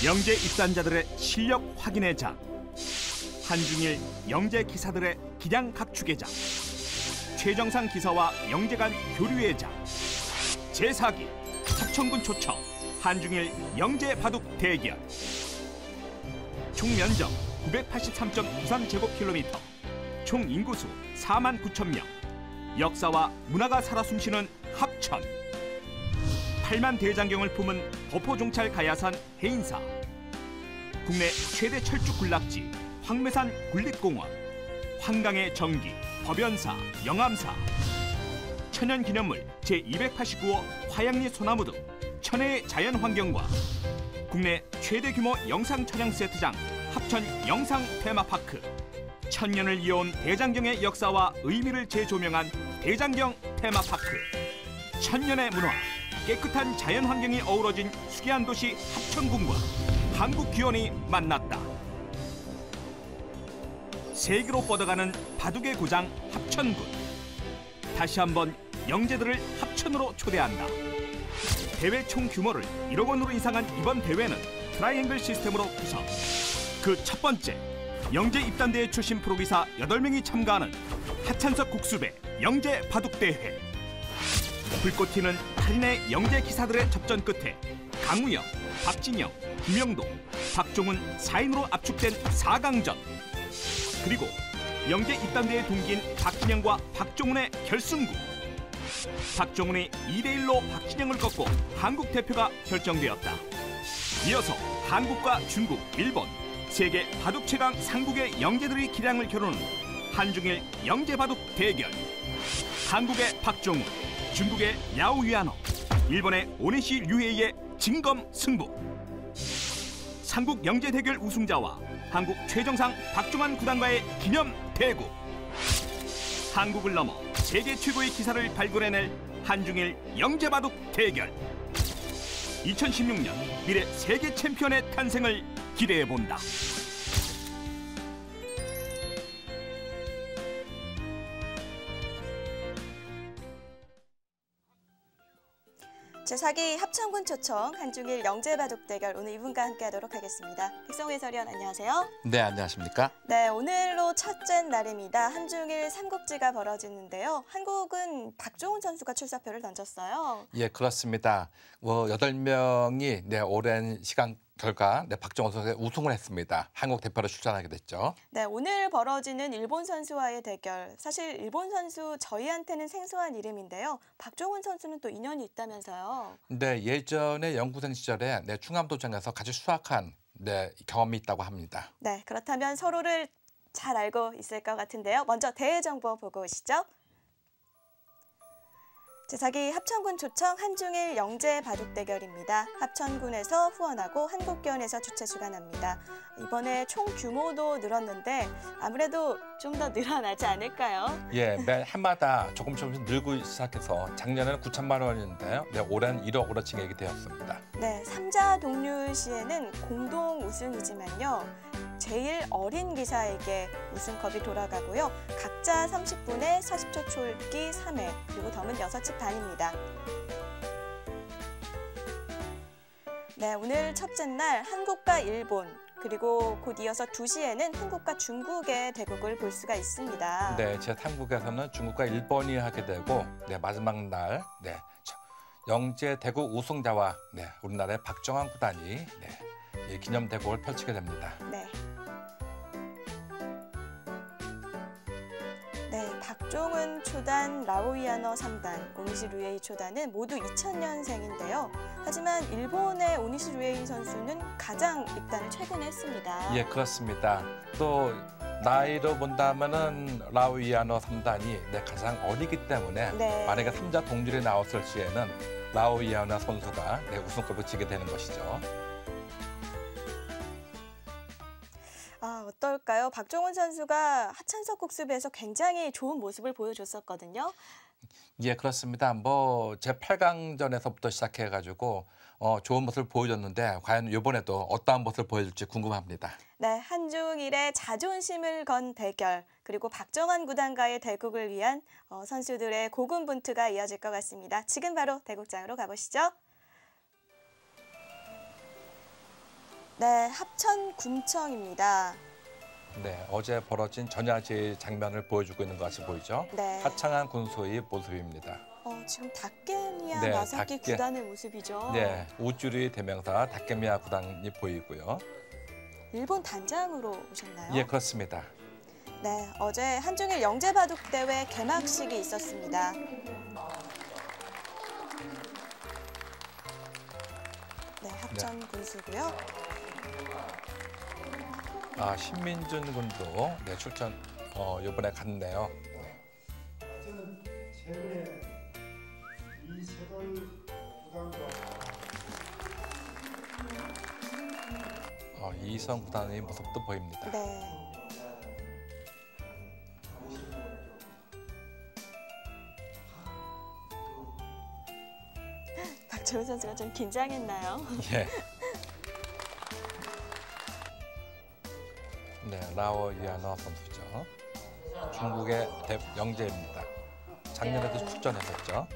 영재 입단자들의 실력 확인의 장, 한중일 영재 기사들의 기량 각축의 장, 최정상 기사와 영재 간 교류의 장, 제4기 합천군 초청 한중일 영재 바둑 대결. 총 면적 983.93제곱킬로미터, 총 인구수 4만 9천 명, 역사와 문화가 살아 숨쉬는 합천. 8만 대장경을 품은 버포종찰 가야산 해인사, 국내 최대 철쭉 군락지 황매산 군립공원, 한강의 정기, 법연사, 영암사, 천연기념물 제289호 화양리 소나무 등 천혜의 자연환경과 국내 최대 규모 영상촬영 세트장 합천 영상테마파크, 천년을 이어온 대장경의 역사와 의미를 재조명한 대장경 테마파크, 천년의 문화, 깨끗한 자연환경이 어우러진 수기한 도시 합천군과 한국 귀원이 만났다. 세계로 뻗어가는 바둑의 고장 합천군. 다시 한번 영재들을 합천으로 초대한다. 대회 총 규모를 1억 원으로 인상한 이번 대회는 트라이앵글 시스템으로 구성. 그 첫 번째, 영재 입단대회 출신 프로기사 8명이 참가하는 하찬석 국수배 영재 바둑대회. 불꽃 튀는 8인의 영재 기사들의 접전 끝에 강우영, 박진영, 김영동, 박종훈 4인으로 압축된 4강전. 그리고 영재 입단대회 동기인 박진영과 박종훈의 결승구. 박종훈이 2대1로 박진영을 꺾고 한국 대표가 결정되었다. 이어서 한국과 중국, 일본, 세계 바둑 최강 상국의 영재들이 기량을 겨루는 한중일 영재 바둑 대결. 한국의 박종훈, 중국의 야오 위안호, 일본의 오네시 류헤이의 진검 승부. 삼국 영재 대결 우승자와 한국 최정상 박종환 구단과의 기념 대국. 한국을 넘어 세계 최고의 기사를 발굴해낼 한중일 영재 바둑 대결. 2016년 미래 세계 챔피언의 탄생을 기대해본다. 제4기 합천군 초청 한중일 영재 바둑 대결, 오늘 이분과 함께하도록 하겠습니다. 백성우 해설위원 안녕하세요. 네, 안녕하십니까? 네, 오늘로 첫째 날입니다. 한중일 삼국지가 벌어지는데요. 한국은 박종훈 선수가 출사표를 던졌어요. 예, 그렇습니다. 8명이 오랜 시간 결과 박종훈 선수가 우승을 했습니다. 한국 대표로 출전하게 됐죠. 네, 오늘 벌어지는 일본 선수와의 대결. 사실 일본 선수 저희한테는 생소한 이름인데요. 박종훈 선수는 또 인연이 있다면서요. 네, 예전에 연구생 시절에 충암도청에서 같이 수학한 경험이 있다고 합니다. 네, 그렇다면 서로를 잘 알고 있을 것 같은데요. 먼저 대회 정보 보고 오시죠. 제4기 합천군 초청 한중일 영재 바둑 대결입니다. 합천군에서 후원하고 한국견에서 주최 주관합니다. 이번에 총 규모도 늘었는데 아무래도 좀 더 늘어나지 않을까요? 예, 매 해마다 조금씩 늘고 시작해서 작년에는 9천만 원이었는데요. 올해는 1억으로 진행이 되었습니다. 네, 3자 동률 시에는 공동 우승이지만요. 제일 어린 기사에게 우승컵이 돌아가고요. 각자 30분에 40초 초읽기 3회, 그리고 덤은 6치 반입니다. 네, 오늘 첫째 날 한국과 일본, 그리고 곧 이어서 2시에는 한국과 중국의 대국을 볼 수가 있습니다. 네, 제3국에서는 중국과 일본이 하게 되고 마지막 날 영재 대국 우승자와 우리나라의 박종환 구단이 기념 대국을 펼치게 됩니다. 네. 박종훈 초단, 라오이아너 3단, 오니시 류에이 초단은 모두 2000년생인데요. 하지만 일본의 오니시 류에이 선수는 가장 입단을 최근에 했습니다. 예, 그렇습니다. 또 나이로 본다면은 라오이아너 3단이 가장 어리기 때문에 만약에 3자 동률이 나왔을 시에는 라오이아너 선수가 우승컵을 지게 되는 것이죠. 어떨까요? 박종훈 선수가 하찬석 국수배에서 굉장히 좋은 모습을 보여줬었거든요. 예, 그렇습니다. 제8강전에서부터 시작해가지고 좋은 모습을 보여줬는데 과연 이번에도 어떠한 모습을 보여줄지 궁금합니다. 네, 한중일의 자존심을 건 대결, 그리고 박정환 구단과의 대국을 위한 선수들의 고군분투가 이어질 것 같습니다. 지금 바로 대국장으로 가보시죠. 네, 합천군청입니다. 네, 어제 벌어진 전야제의 장면을 보여주고 있는 것이 보이죠? 네. 하창한 군소의 모습입니다. 지금 다케미야 네, 마사키 구단의 모습이죠. 네, 우주류의 대명사 다케미야 구단이 보이고요. 일본 단장으로 오셨나요? 예, 그렇습니다. 네, 어제 한중일 영재바둑대회 개막식이 있었습니다. 네, 합천 군수고요. 신민준 군도 네, 출전 이번에 갔네요. 저는 최근에 이세돌 구단과 이성 구단의 모습도 보입니다. 네. 박재훈 선수가 좀 긴장했나요? 예. 네, 라오 이아너 선수죠. 중국의 영재입니다. 작년에도 출전했었죠.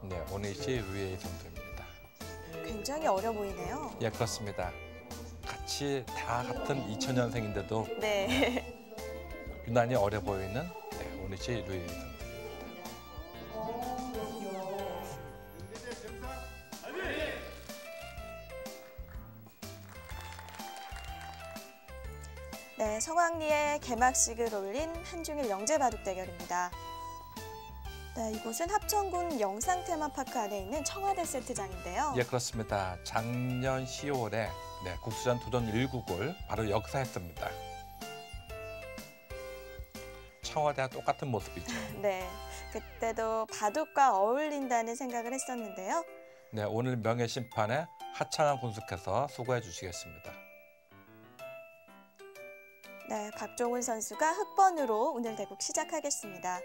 네, 오니시 루이에이 선수입니다. 굉장히 어려 보이네요. 예, 그렇습니다. 같이 다 같은 2000년생인데도 네. 유난히 어려 보이는 오니시 루이에이 선수. 네, 성황리에 개막식을 올린 한중일 영재바둑 대결입니다. 네, 이곳은 합천군 영상테마파크 안에 있는 청와대 세트장인데요. 예, 그렇습니다. 작년 10월에 국수전 도전 1국을 바로 역사했습니다. 청와대와 똑같은 모습이죠. 네, 그때도 바둑과 어울린다는 생각을 했었는데요. 네, 오늘 명예심판에 하창한 군수께서 수고해 주시겠습니다. 네, 박종훈 선수가 흑번으로 오늘 대국 시작하겠습니다.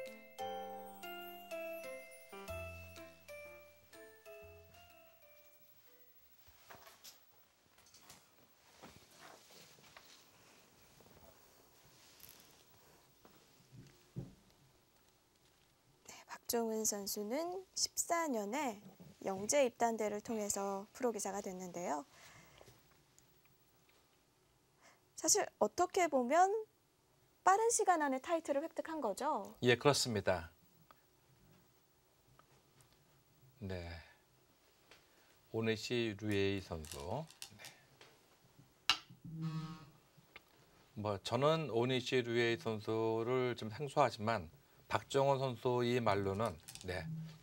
박종훈 선수는 14년에 영재 입단대를 통해서 프로기사가 됐는데요. 사실 어떻게 보면 빠른 시간 안에 타이틀을 획득한 거죠? 예, 그렇습니다. 네, 오니시 루이에이 선수. 네. 저는 오니시 루이에이 선수를 좀 생소하지만 박정원 선수의 말로는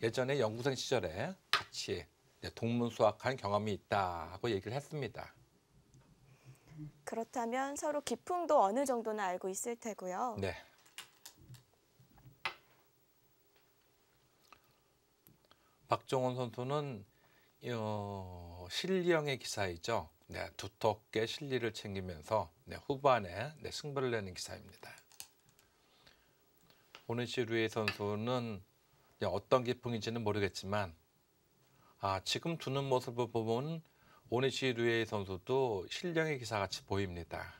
예전에 연구생 시절에 같이 동문수학한 경험이 있다고 얘기를 했습니다. 그렇다면 서로 기풍도 어느 정도는 알고 있을 테고요. 네. 박정원 선수는 실리형의 기사이죠. 네, 두텁게 실리를 챙기면서 후반에 승부를 내는 기사입니다. 오니시 루이에이 선수는 어떤 기풍인지는 모르겠지만 지금 두는 모습을 보면 오니시 루이에이 선수도 실력의 기사같이 보입니다.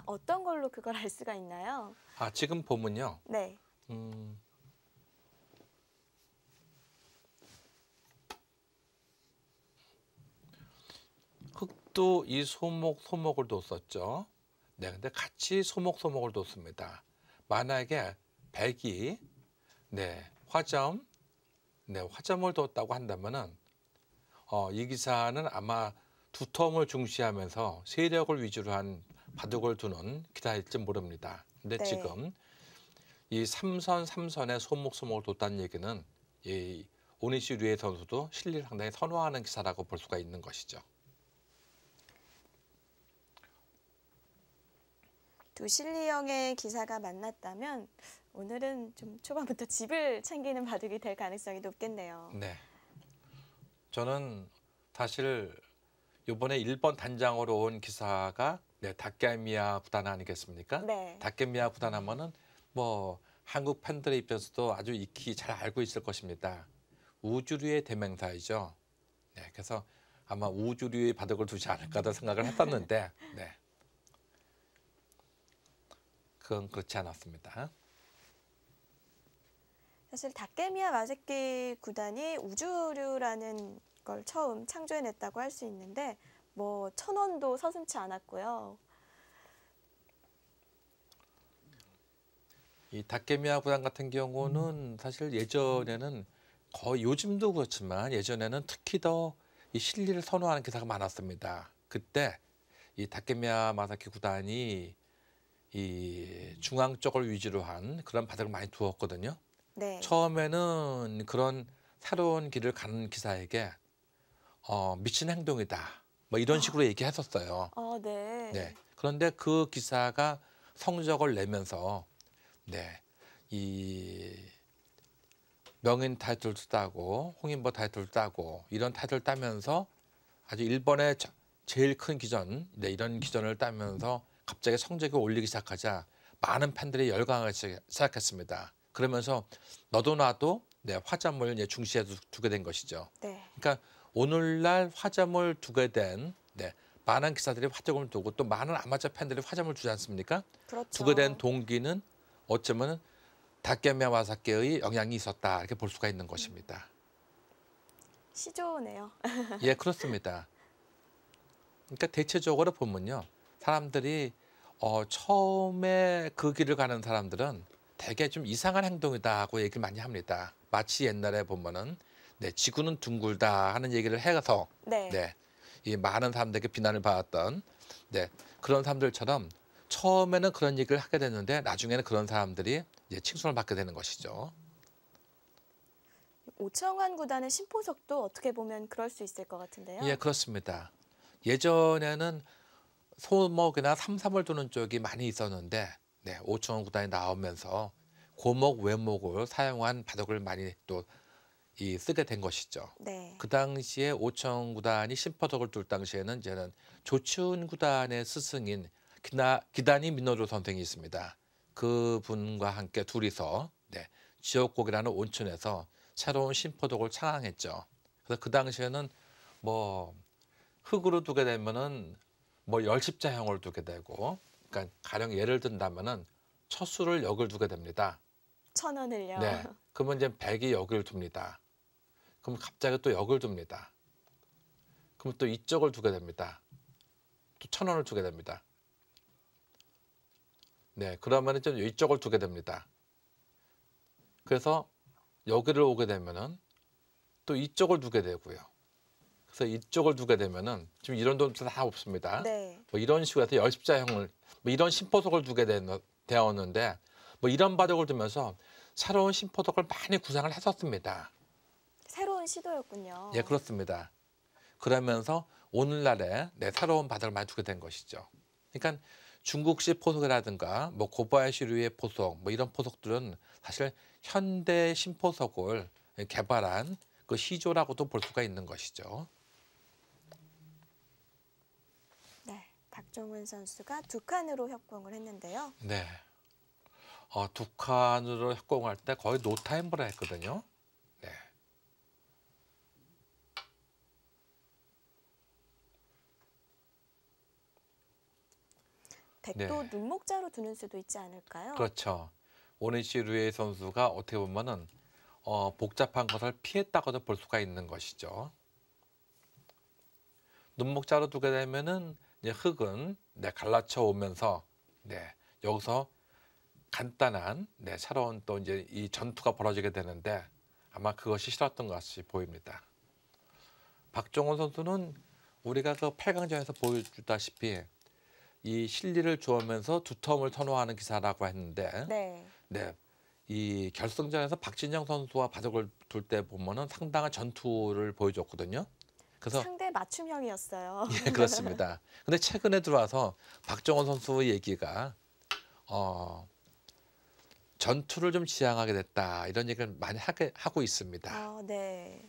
어떤 걸로 그걸 알 수가 있나요? 지금 보면요. 네. 흑도 이 소목을 뒀었죠. 네, 근데 같이 소목을 뒀습니다. 만약에 백이 화점을 뒀다고 한다면은 이 기사는 아마 두텀을 중시하면서 세력을 위주로 한 바둑을 두는 기사일지 모릅니다. 근데 지금 이 3선에 소목을 뒀다는 얘기는 이 오니시 루이에이 선수도 실리를 상당히 선호하는 기사라고 볼 수가 있는 것이죠. 두 실리형의 기사가 만났다면 오늘은 좀 초반부터 집을 챙기는 바둑이 될 가능성이 높겠네요. 네. 저는 사실 이번에 일본 단장으로 온 기사가 다케미야 구단 아니겠습니까? 네. 다케미야 구단 하면은 한국 팬들의 입장에서도 아주 익히 잘 알고 있을 것입니다. 우주류의 대명사이죠. 네, 그래서 아마 우주류의 바둑을 두지 않을까도 생각을 했었는데 그건 그렇지 않았습니다. 사실 다케미야 마사키 구단이 우주류라는 걸 처음 창조해냈다고 할 수 있는데 뭐 천원도 서슴지 않았고요. 이 다케미야 구단 같은 경우는 사실 예전에는 거의 요즘도 그렇지만 예전에는 특히 더 이 실리를 선호하는 기사가 많았습니다. 그때 이 다케미야 마사키 구단이 이 중앙 쪽을 위주로 한 그런 바닥을 많이 두었거든요. 네. 처음에는 그런 새로운 길을 가는 기사에게 미친 행동이다. 뭐 이런 식으로 얘기했었어요. 네. 네. 그런데 그 기사가 성적을 내면서 네. 이 명인 타이틀도 따고 홍인보 타이틀도 따고 이런 타이틀을 따면서 아주 일본의 제일 큰 기전, 네, 이런 기전을 따면서 갑자기 성적이 올리기 시작하자 많은 팬들이 열광하기 시작했습니다. 그러면서 너도 나도 네, 화점을 중시에 두게 된 것이죠. 네. 그러니까 오늘날 화점을 두게 된 네, 많은 기사들이 화점을 두고 또 많은 아마추어 팬들이 화점을 두지 않습니까? 그렇죠. 두게 된 동기는 어쩌면 다케미야 마사키의 영향이 있었다 이렇게 볼 수가 있는 것입니다. 시조네요. 예, 그렇습니다. 그러니까 대체적으로 보면요, 사람들이 처음에 그 길을 가는 사람들은 되게 좀 이상한 행동이다 하고 얘기를 많이 합니다. 마치 옛날에 보면은 네, 지구는 둥글다 하는 얘기를 해서 네. 네, 이 많은 사람들에게 비난을 받았던 네, 그런 사람들처럼 처음에는 그런 얘기를 하게 됐는데 나중에는 그런 사람들이 이제 칭송을 받게 되는 것이죠. 오청환 구단의 신포석도 어떻게 보면 그럴 수 있을 것 같은데요. 예, 그렇습니다. 예전에는 소목이나 삼삼을 두는 쪽이 많이 있었는데 네, 오청환 구단이 나오면서 고목, 외목을 사용한 바둑을 많이 또 쓰게 된 것이죠. 네. 그 당시에 오청 구단이 신포석을 둘 당시에는 이제는 조치훈 구단의 스승인 기다니 미노루 선생이 있습니다. 그분과 함께 둘이서 네, 지역곡이라는 온천에서 새로운 신포덕을 창항했죠. 그래서 그 당시에는 뭐 흙으로 두게 되면은 뭐 열십자형을 두게 되고, 그러니까 가령 예를 든다면은 첫 수를 여기를 두게 됩니다. 1000원을요. 네, 그러면 이제 100이 여기를 둡니다. 그럼 갑자기 또 여기를 둡니다. 그럼 또 이쪽을 두게 됩니다. 또 1000원을 두게 됩니다. 네, 그러면 좀 이쪽을 두게 됩니다. 그래서 여기를 오게 되면은 또 이쪽을 두게 되고요. 그래서 이쪽을 두게 되면은 지금 이런 돈도 다 없습니다. 네. 뭐 이런 식으로 해서 열십자형을 뭐 이런 신포석을 두게 되었는데 뭐 이런 바둑을 두면서 새로운 신포석을 많이 구상을 했었습니다. 새로운 시도였군요. 예, 그렇습니다. 그러면서 오늘날에 새로운 바둑을 많이 두게 된 것이죠. 그러니까 중국식 포석이라든가 뭐 고바야시류의 포석 뭐 이런 포석들은 사실 현대 신포석을 개발한 그 시조라고도 볼 수가 있는 것이죠. 네, 박종훈 선수가 2칸으로 협공을 했는데요. 네, 2칸으로 협공할 때 거의 노타임으로 했거든요. 네. 백도 네. 눈목자로 두는 수도 있지 않을까요? 그렇죠. 오니시 류에이 선수가 어떻게 보면은 복잡한 것을 피했다고도 볼 수가 있는 것이죠. 눈목자로 두게 되면은 이제 흙은 갈라쳐 오면서 여기서 간단한 새로운 또 이제 이 전투가 벌어지게 되는데 아마 그것이 싫었던 것 같이 보입니다. 박종훈 선수는 우리가 그 8강전에서 보여주다시피 이 실리를 주면서 두텀을 선호하는 기사라고 했는데 이 결승전에서 박진영 선수와 바둑을 둘 때 보면은 상당한 전투를 보여줬거든요. 그래서 상대 맞춤형이었어요. 예, 그렇습니다. 근데 최근에 들어와서 박종원 선수의 얘기가 전투를 좀 지향하게 됐다 이런 얘기를 많이 하고 있습니다. 네.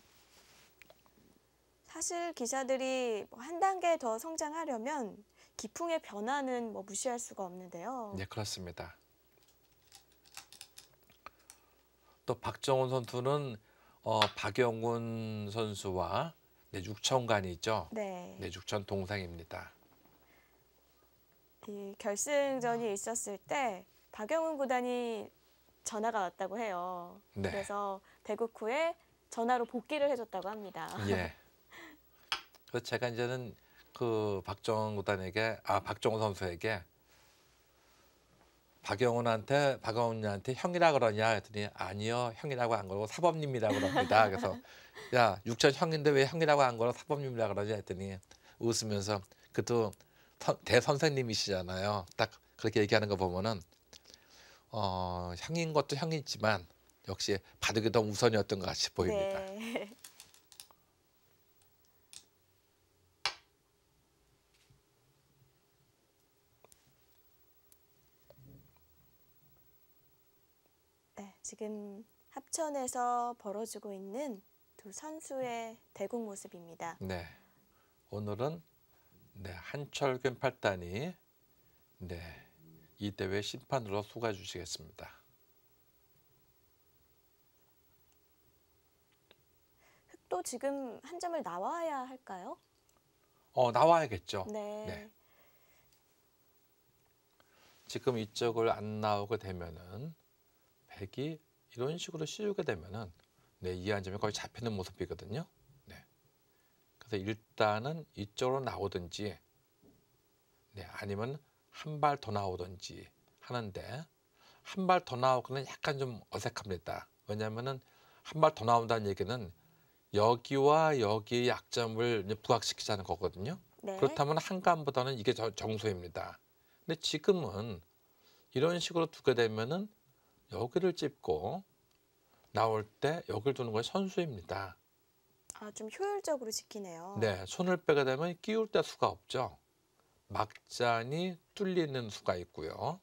사실 기자들이 한 단계 더 성장하려면 기풍의 변화는 무시할 수가 없는데요. 네, 그렇습니다. 또 박정훈 선수는 박영훈 선수와 육천간이 있죠. 네. 육천 동생입니다. 이 결승전이 있었을 때 박영훈 구단이 전화가 왔다고 해요. 네. 그래서 대국 후에 전화로 복귀를 해줬다고 합니다. 예. 그래서 제가 이제는 그 박정훈 선수에게 박영훈한테 형이라 그러냐 했더니 아니요 형이라고 안 그러고 사범님이라고 그럽니다. 그래서 야 육천 형인데 왜 형이라고 안 그러고 사범님이라고 그러냐 했더니 웃으면서 그도 대선생님이시잖아요. 딱 그렇게 얘기하는 거 보면은 형인 것도 형이지만 역시 바둑이 더 우선이었던 것 같이 보입니다. 네. 네, 지금 합천에서 벌어지고 있는 두 선수의 대국 모습입니다. 네, 오늘은 한철균 8단이 이 대회 심판으로 수고해 주시겠습니다. 흑도 지금 한 점을 나와야 할까요? 나와야겠죠. 네. 네. 지금 이쪽을 안 나오게 되면은 백이 이런 식으로 씌우게 되면은 이 한 점이 거의 잡히는 모습이거든요. 네. 그래서 일단은 이쪽으로 나오든지 아니면 한 발 더 나오든지 하는데 한 발 더 나오고는 약간 좀 어색합니다. 왜냐하면은 한 발 더 나온다는 얘기는 여기와 여기의 약점을 부각시키자는 거거든요. 네. 그렇다면 한감보다는 이게 정수입니다. 근데 지금은 이런 식으로 두게 되면은 여기를 찝고 나올 때 여기를 두는 것이 선수입니다. 아, 좀 효율적으로 지키네요. 네, 손을 빼게 되면 끼울 때 수가 없죠. 막자니 뚫리는 수가 있고요.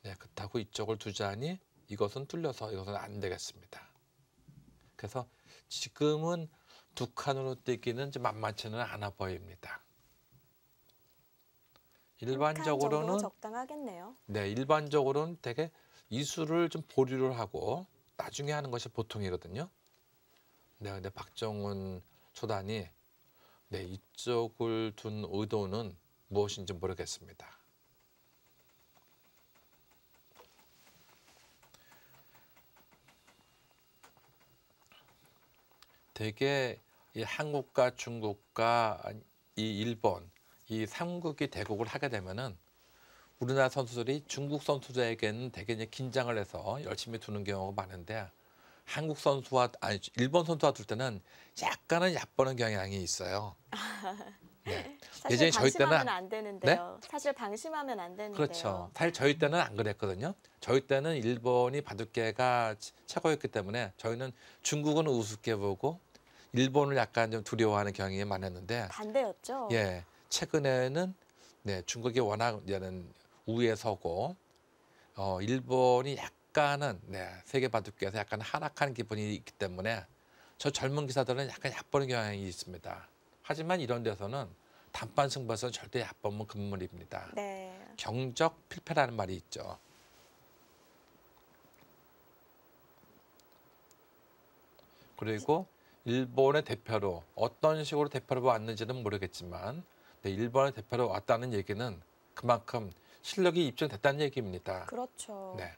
네, 그렇다고 이쪽을 두자니 이것은 뚫려서 이것은 안 되겠습니다. 그래서 지금은 두 칸으로 뛰기는 좀 만만치는 않아 보입니다. 일반적으로는 적당하겠네요. 네, 일반적으로는 되게 이수를 좀 보류를 하고 나중에 하는 것이 보통이거든요. 네, 근데 박정훈 초단이 이쪽을 둔 의도는 무엇인지 모르겠습니다. 되게 이 한국과 중국과 이 일본 이 3국이 대국을 하게 되면은 우리나라 선수들이 중국 선수들에게는 되게 이제 긴장을 해서 열심히 두는 경우가 많은데 일본 선수와 둘 때는 약간은 얕보는 경향이 있어요. 네. 사실 방심하면 안 되는데요. 네? 사실 방심하면 안 되는데요. 그렇죠. 사실 저희 때는 안 그랬거든요. 저희 때는 일본이 바둑계가 최고였기 때문에 저희는 중국은 우습게 보고 일본을 약간 좀 두려워하는 경향이 많았는데 반대였죠. 예, 최근에는 중국이 워낙 이제는 우위에 서고 일본이 약간은 세계 바둑계에서 약간 하락하는 기분이 있기 때문에 저 젊은 기사들은 약간 얕보는 경향이 있습니다. 하지만 이런 데서는 단판 승부에서는 절대 얕보면 금물입니다. 네. 경적 필패라는 말이 있죠. 그리고 일본의 대표로 어떤 식으로 대표로 왔는지는 모르겠지만 일본의 대표로 왔다는 얘기는 그만큼 실력이 입증됐다는 얘기입니다. 그렇죠. 네.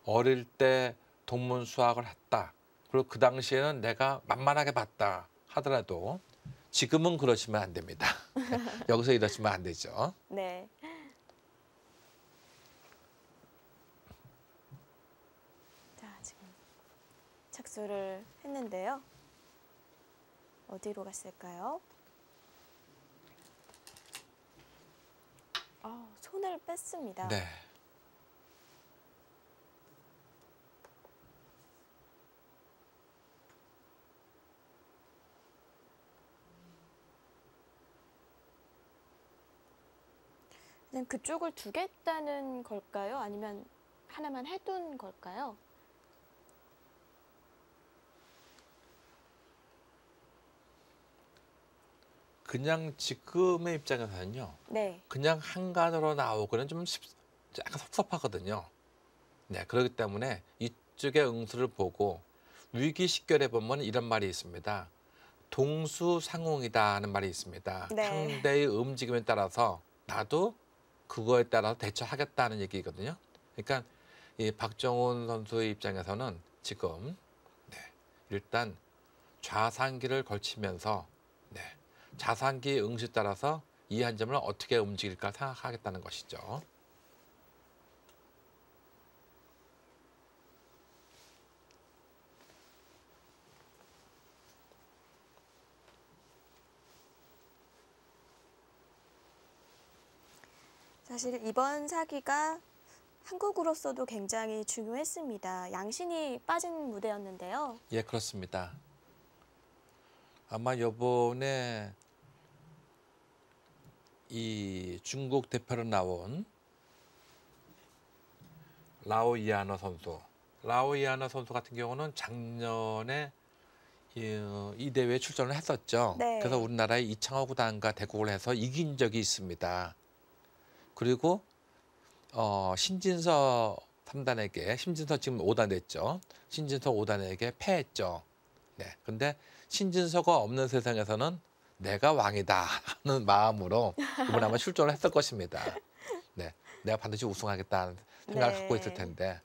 어릴 때 동문 수학을 했다. 그리고 그 당시에는 내가 만만하게 봤다 하더라도 지금은 그러시면 안 됩니다. 여기서 이러시면 안 되죠. 네. 자, 지금 착수를 했는데요. 어디로 갔을까요? 손을 뺐습니다. 네. 그냥 그쪽을 두겠다는 걸까요? 아니면 하나만 해둔 걸까요? 그냥 지금의 입장에서는요. 네. 그냥 한간으로 나오고는 좀 약간 섭섭하거든요. 네, 그렇기 때문에 이쪽의 응수를 보고 위기식결에 보면 이런 말이 있습니다. 동수상홍이다 하는 말이 있습니다. 네. 상대의 움직임에 따라서 나도 그거에 따라서 대처하겠다는 얘기거든요. 그러니까 이 박정훈 선수의 입장에서는 지금 일단 좌상기를 걸치면서 네, 자상기 응시에 따라서 이 한 점을 어떻게 움직일까 생각하겠다는 것이죠. 사실 이번 사기가 한국으로서도 굉장히 중요했습니다. 양신이 빠진 무대였는데요. 예, 그렇습니다. 아마 이번에 이 중국 대표로 나온 라오이아너 선수 같은 경우는 작년에 이 대회에 출전을 했었죠. 네. 그래서 우리나라의 이창호 구단과 대국을 해서 이긴 적이 있습니다. 그리고 신진서 3단에게 신진서 지금 5단 됐죠. 신진서 5단에게 패했죠. 네. 근데 신진서가 없는 세상에서는 내가 왕이다 하는 마음으로 이번에 아마 출전을 했을 것입니다. 네. 내가 반드시 우승하겠다는 생각을 갖고 있을 텐데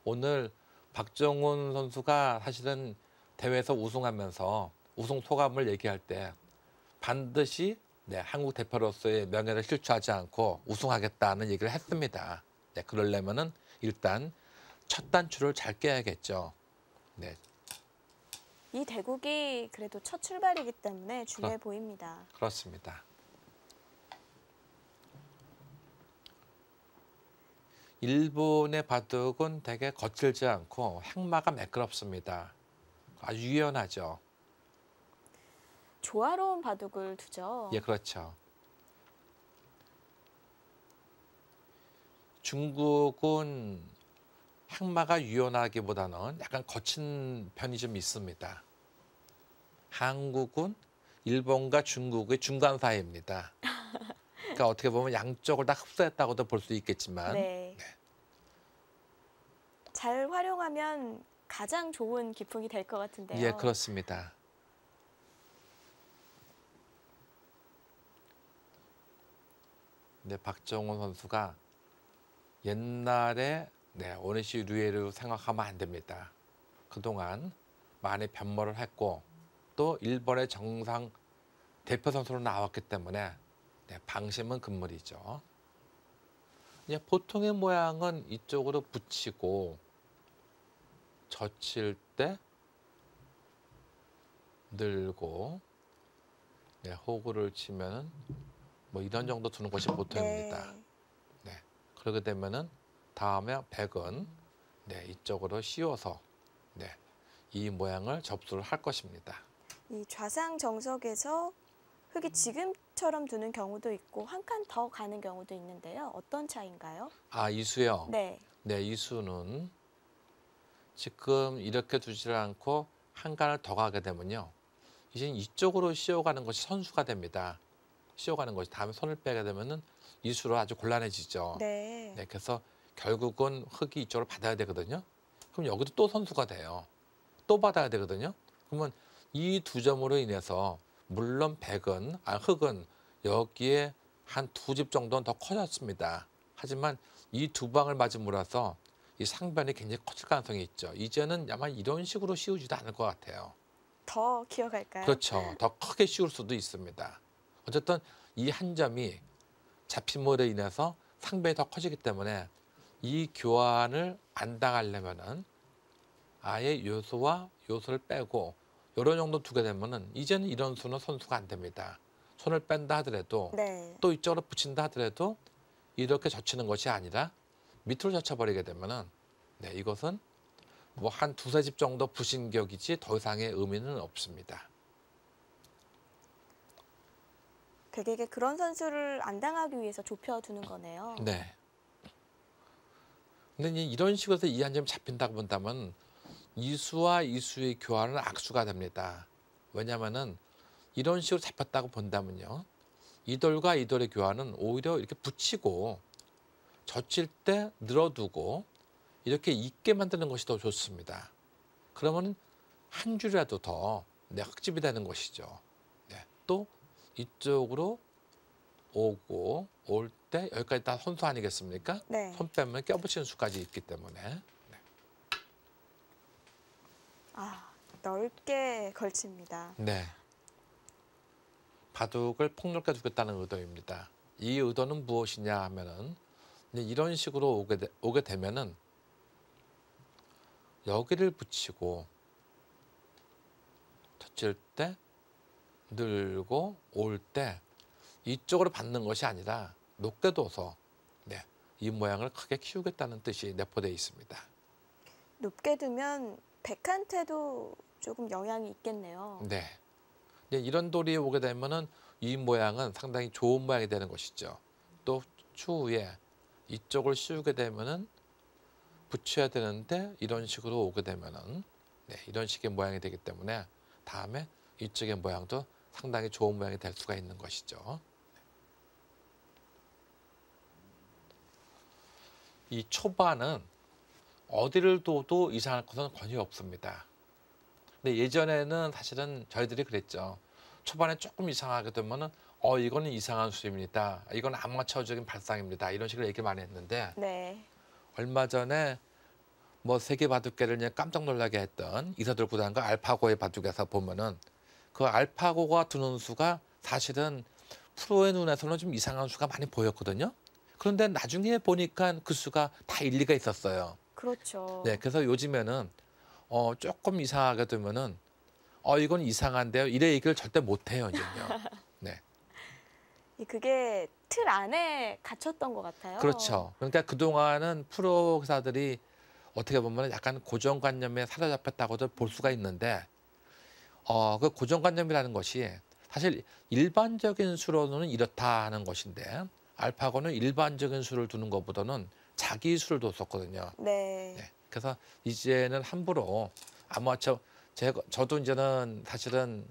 오늘 박정훈 선수가 사실은 대회에서 우승하면서 우승 소감을 얘기할 때 반드시 네, 한국 대표로서의 명예를 실추하지 않고 우승하겠다는 얘기를 했습니다. 네, 그러려면은 일단 첫 단추를 잘 깨야겠죠. 네. 이 대국이 그래도 첫 출발이기 때문에 중요해 보입니다. 그렇습니다. 일본의 바둑은 되게 거칠지 않고 행마가 매끄럽습니다. 아주 유연하죠. 조화로운 바둑을 두죠. 예, 그렇죠. 중국은 행마가 유연하기보다는 약간 거친 편이 좀 있습니다. 한국은 일본과 중국의 중간 사이입니다. 그러니까 어떻게 보면 양쪽을 다 흡수했다고도 볼 수 있겠지만 네. 잘 활용하면 가장 좋은 기풍이 될 것 같은데요. 예, 그렇습니다. 네, 박정훈 선수가 옛날에 오니시 류에르 생각하면 안 됩니다. 그동안 많이 변모를 했고 또 일본의 정상 대표 선수로 나왔기 때문에 방심은 금물이죠. 보통의 모양은 이쪽으로 붙이고 젖힐 때 늘고 호구를 치면 뭐 이런 정도 두는 것이 보통입니다. 네. 그렇게 되면은 다음에 백은 이쪽으로 씌워서 이 모양을 접수를 할 것입니다. 이 좌상 정석에서 흙이 지금처럼 두는 경우도 있고 한 칸 더 가는 경우도 있는데요. 어떤 차이인가요? 아, 이수요? 네. 네, 이수는 지금 이렇게 두지 않고 한 칸을 더 가게 되면요. 이제 이쪽으로 씌워가는 것이 선수가 됩니다. 씌워가는 것이 다음에 손을 빼게 되면은 이수로 아주 곤란해지죠. 네. 그래서 결국은 흙이 이쪽으로 받아야 되거든요. 그럼 여기도 또 선수가 돼요. 또 받아야 되거든요. 그러면 이 두 점으로 인해서 물론 흙은 여기에 한 두 집 정도는 더 커졌습니다. 하지만 이 두 방을 맞음으로써 이 상변이 굉장히 커질 가능성이 있죠. 이제는 아마 이런 식으로 씌우지도 않을 것 같아요. 더 기어갈까요? 그렇죠. 더 크게 씌울 수도 있습니다. 어쨌든 이 한 점이 잡힘으로 인해서 상변이 더 커지기 때문에 이 교환을 안 당하려면은 아예 요소와 요소를 빼고 이런 정도 두게 되면은 이제는 이런 수는 선수가 안 됩니다. 손을 뺀다 하더라도 또 이쪽으로 붙인다 하더라도 이렇게 젖히는 것이 아니라 밑으로 젖혀버리게 되면은 이것은 뭐 한 두세 집 정도 부신 격이지 더 이상의 의미는 없습니다. 되게 그런 선수를 안 당하기 위해서 좁혀두는 거네요. 네. 근데 이런 식으로 해서 이 한 점이 잡힌다고 본다면 이수와 이수의 교환은 악수가 됩니다. 왜냐하면은 이런 식으로 잡혔다고 본다면요. 이돌과 이돌의 교환은 오히려 이렇게 붙이고 젖힐 때 늘어두고 이렇게 있게 만드는 것이 더 좋습니다. 그러면 한 줄이라도 더 흙집이 되는 것이죠. 또 이쪽으로 오고 올 때 여기까지 다 선수 아니겠습니까? 손 빼면 껴붙이는 수까지 있기 때문에. 넓게 걸칩니다. 네. 바둑을 폭넓게 두겠다는 의도입니다. 이 의도는 무엇이냐 하면은 이런 식으로 오게 되면은 여기를 붙이고 젖힐 때 늘고 올 때 이쪽으로 받는 것이 아니라 높게 둬서 이 모양을 크게 키우겠다는 뜻이 내포되어 있습니다. 높게 두면 백한테도 조금 영향이 있겠네요. 네. 이런 돌이 오게 되면은 이 모양은 상당히 좋은 모양이 되는 것이죠. 또 추후에 이쪽을 씌우게 되면은 붙여야 되는데 이런 식으로 오게 되면은 이런 식의 모양이 되기 때문에 다음에 이쪽의 모양도 상당히 좋은 모양이 될 수가 있는 것이죠. 이 초반은 어디를 둬도 이상할 것은 거의 없습니다. 근데 예전에는 사실은 저희들이 그랬죠. 초반에 조금 이상하게 되면은 이거는 이상한 수입니다. 이건 아마추어적인 발상입니다. 이런 식으로 얘기를 많이 했는데 네. 얼마 전에 세계 바둑계를 그냥 깜짝 놀라게 했던 이서돌 구단과 알파고의 바둑에서 보면은 그 알파고가 두는 수가 사실은 프로의 눈에서는 좀 이상한 수가 많이 보였거든요. 그런데 나중에 보니까 그 수가 다 일리가 있었어요. 그렇죠. 네, 그래서 요즘에는 조금 이상하게 되면은 이건 이상한데요. 이래 얘기를 절대 못 해요, 이제요. 네. 그게 틀 안에 갇혔던 것 같아요. 그렇죠. 그러니까 그동안은 프로 기사들이 어떻게 보면 약간 고정관념에 사로잡혔다고도 볼 수가 있는데 그 고정관념이라는 것이 사실 일반적인 수로는 이렇다 하는 것인데 알파고는 일반적인 수를 두는 것보다는 자기 수를 뒀었거든요. 네. 그래서 이제는 함부로 저도 이제는 사실은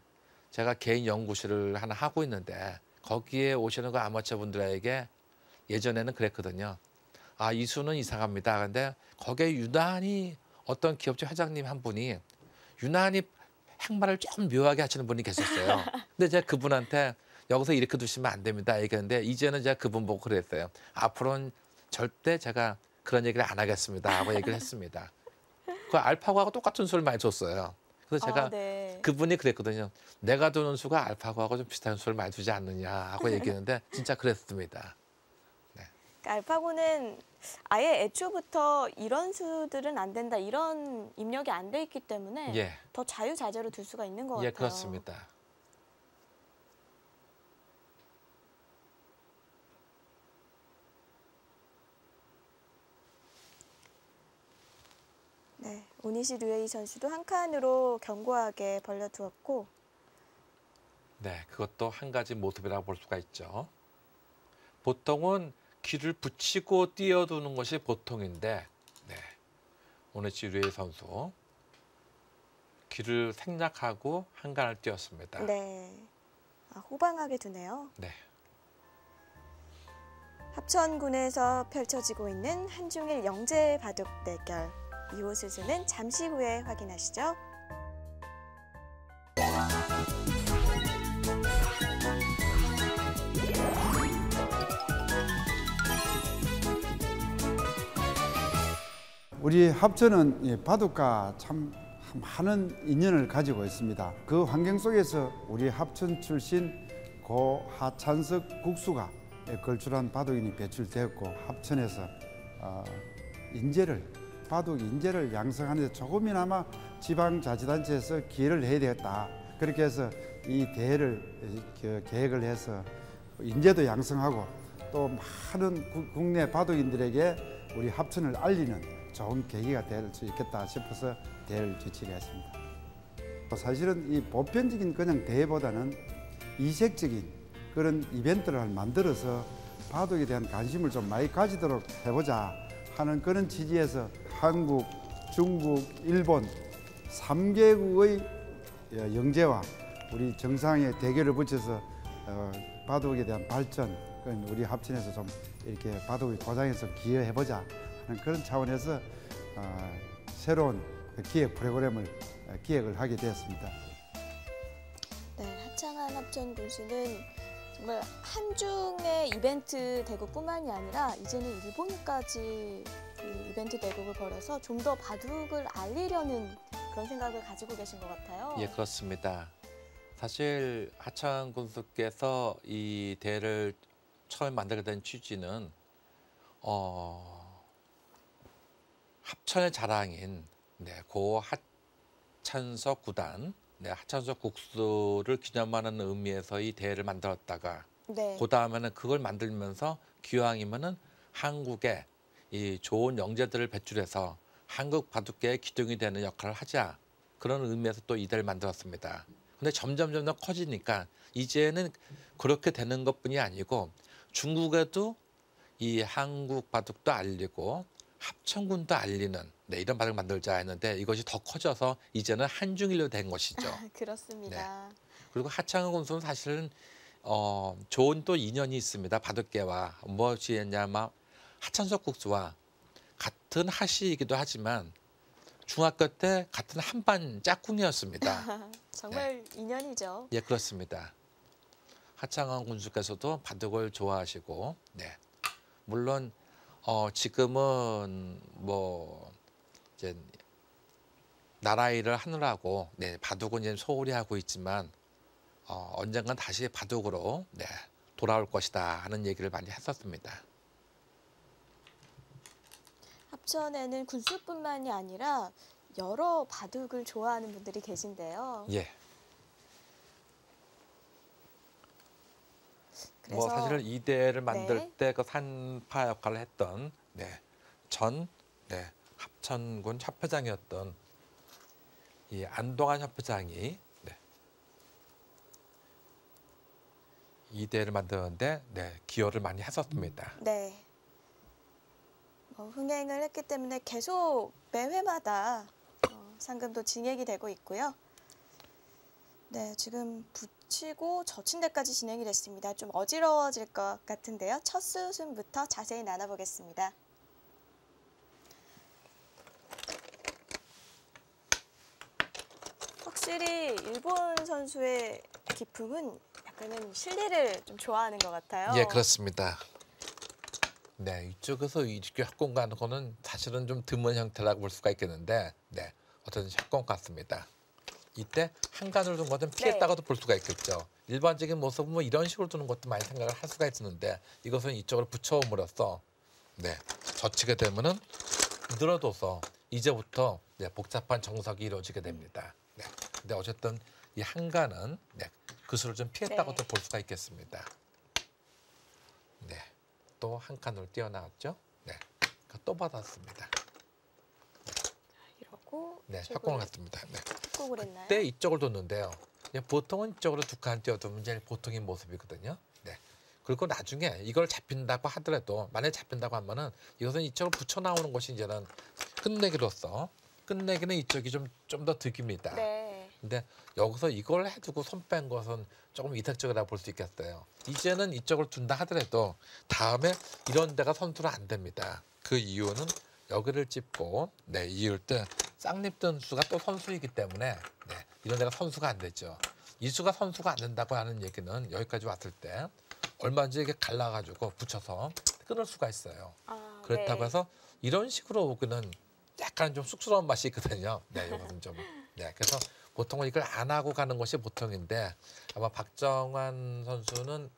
제가 개인 연구실을 하나 하고 있는데 거기에 오시는 그 아마추어 분들에게 예전에는 그랬거든요. 이 수는 이상합니다. 근데 거기에 유난히 어떤 기업체 회장님 한 분이 유난히 행말을 좀 묘하게 하시는 분이 계셨어요. 근데 제가 그분한테 여기서 이렇게 두시면 안 됩니다. 얘기했는데 이제는 제가 그분 보고 그랬어요. 앞으로는 절대 제가 그런 얘기를 안 하겠습니다. 하고 얘기를 했습니다. 그 알파고하고 똑같은 수를 많이 줬어요. 그래서 제가 네. 그분이 그랬거든요. 내가 두는 수가 알파고하고 좀 비슷한 수를 많이 두지 않느냐 하고 얘기했는데 진짜 그랬습니다. 그러니까 알파고는 아예 애초부터 이런 수들은 안 된다 이런 입력이 안 돼 있기 때문에 더 자유자재로 둘 수가 있는 것 같아요. 그렇습니다. 네, 오니시 류에이 선수도 한 칸으로 견고하게 벌려두었고 네, 그것도 한 가지 모습이라고 볼 수가 있죠. 보통은 귀를 붙이고 띄어두는 것이 보통인데 오니시 류에이 선수 귀를 생략하고 한 칸을 띄었습니다. 네, 호방하게 두네요. 네. 합천군에서 펼쳐지고 있는 한중일 영재 바둑 대결. 이후 수순은 잠시 후에 확인하시죠. 우리 합천은 바둑과 참 많은 인연을 가지고 있습니다. 그 환경 속에서 우리 합천 출신 고 하찬석 국수가 걸출한 바둑인이 배출되었고 합천에서 바둑 인재를 양성하는 데 조금이나마 지방자치단체에서 기여를 해야 되겠다. 그렇게 해서 이 대회를 계획을 해서 인재도 양성하고 또 많은 국내 바둑인들에게 우리 합천을 알리는 좋은 계기가 될 수 있겠다 싶어서 대회를 주최를 했습니다. 사실은 이 보편적인 그냥 대회보다는 이색적인 그런 이벤트를 만들어서 바둑에 대한 관심을 좀 많이 가지도록 해보자 하는 그런 취지에서 한국, 중국, 일본 3개국의 영재와 우리 정상의 대결을 붙여서 바둑에 대한 발전, 우리 합천에서 좀 이렇게 바둑의 고장에서 기여해보자 하는 그런 차원에서 새로운 기획 프로그램을 기획을 하게 되었습니다. 네, 하창한 합천군수는 정말 한중의 이벤트 대국뿐만이 아니라 이제는 일본까지 이벤트 대국을 벌여서 좀 더 바둑을 알리려는 그런 생각을 가지고 계신 것 같아요. 예, 그렇습니다. 사실 하천 군수께서 이 대를 처음 만들게 된 취지는 합천의 자랑인 고 하천석 구단, 하천석 국수를 기념하는 의미에서 이 대회를 만들었다가 그 다음에는 그걸 만들면서 기왕이면은 한국에 이 좋은 영재들을 배출해서 한국 바둑계의 기둥이 되는 역할을 하자, 그런 의미에서 또 이 대를 만들었습니다. 근데 점점 커지니까 이제는 그렇게 되는 것뿐이 아니고 중국에도 이 한국 바둑도 알리고 합천군도 알리는 이런 바둑을 만들자 했는데 이것이 더 커져서 이제는 한중일로 된 것이죠. 그렇습니다. 그리고 하창은 군수는 사실은 좋은 또 인연이 있습니다. 바둑계와 무엇이냐면 하천석 국수와 같은 하시이기도 하지만 중학교 때 같은 한반 짝꿍이었습니다. 정말 인연이죠. 예, 그렇습니다. 하창원 군수께서도 바둑을 좋아하시고, 물론 지금은 뭐 이제 나라 일을 하느라고 바둑은 이제 소홀히 하고 있지만 언젠간 다시 바둑으로 돌아올 것이다 하는 얘기를 많이 했었습니다. 합천에는 군수뿐만이 아니라 여러 바둑을 좋아하는 분들이 계신데요. 예. 그래서 뭐 사실 이 대를 만들 때 그 산파 역할을 했던 전 합천군 협회장이었던 이 안동환 협회장이 이 대를 만드는데 기여를 많이 했었습니다. 네. 흥행을 했기 때문에 계속 매회마다 상금도 진액이 되고 있고요. 네, 지금 붙이고 젖힌 데까지 진행이 됐습니다. 좀 어지러워질 것 같은데요. 첫 수순부터 자세히 나눠보겠습니다. 확실히 일본 선수의 기풍은 약간은 실리를 좀 좋아하는 것 같아요. 예, 그렇습니다. 이쪽에서 이렇게 협공 가는 거는 사실은 좀 드문 형태라고 볼 수가 있겠는데, 어떤 협공 같습니다. 이때 한간을 둔 것은 피했다고도 볼 수가 있겠죠. 일반적인 모습은 뭐 이런 식으로 두는 것도 많이 생각을 할 수가 있는데 이것은 이쪽으로 붙여옴으로써 젖히게 되면은 늘어둬서 이제부터 복잡한 정석이 이루어지게 됩니다. 근데 어쨌든 이 한간은 그 수를 좀 피했다고도 볼 수가 있겠습니다. 또 한 칸으로 뛰어나왔죠. 또 받았습니다. 이러고 협공을 했습니다. 협공을 했나요? 그때 이쪽을 뒀는데요. 보통은 이쪽으로 두 칸 띄워두면 제일 보통인 모습이거든요. 그리고 나중에 이걸 잡힌다고 하더라도 만약에 잡힌다고 하면은 이것은 이쪽으로 붙여 나오는 것이 이제는 끝내기로서 끝내기는 이쪽이 좀 더 득입니다. 근데 여기서 이걸 해두고 손 뺀 것은 조금 이색적이라 볼 수 있겠어요. 이제는 이쪽을 둔다 하더라도 다음에 이런 데가 선수로 안 됩니다. 그 이유는 여기를 짚고 이을 때 쌍립 든 수가 또 선수이기 때문에 이런 데가 선수가 안 되죠. 이 수가 선수가 안 된다고 하는 얘기는 여기까지 왔을 때 얼마든지 이게 갈라가지고 붙여서 끊을 수가 있어요. 그렇다고 해서 이런 식으로 오기는 약간 좀 쑥스러운 맛이 있거든요. 이것은 좀. 그래서 보통은 이걸 안 하고 가는 것이 보통인데 아마 박정환 선수는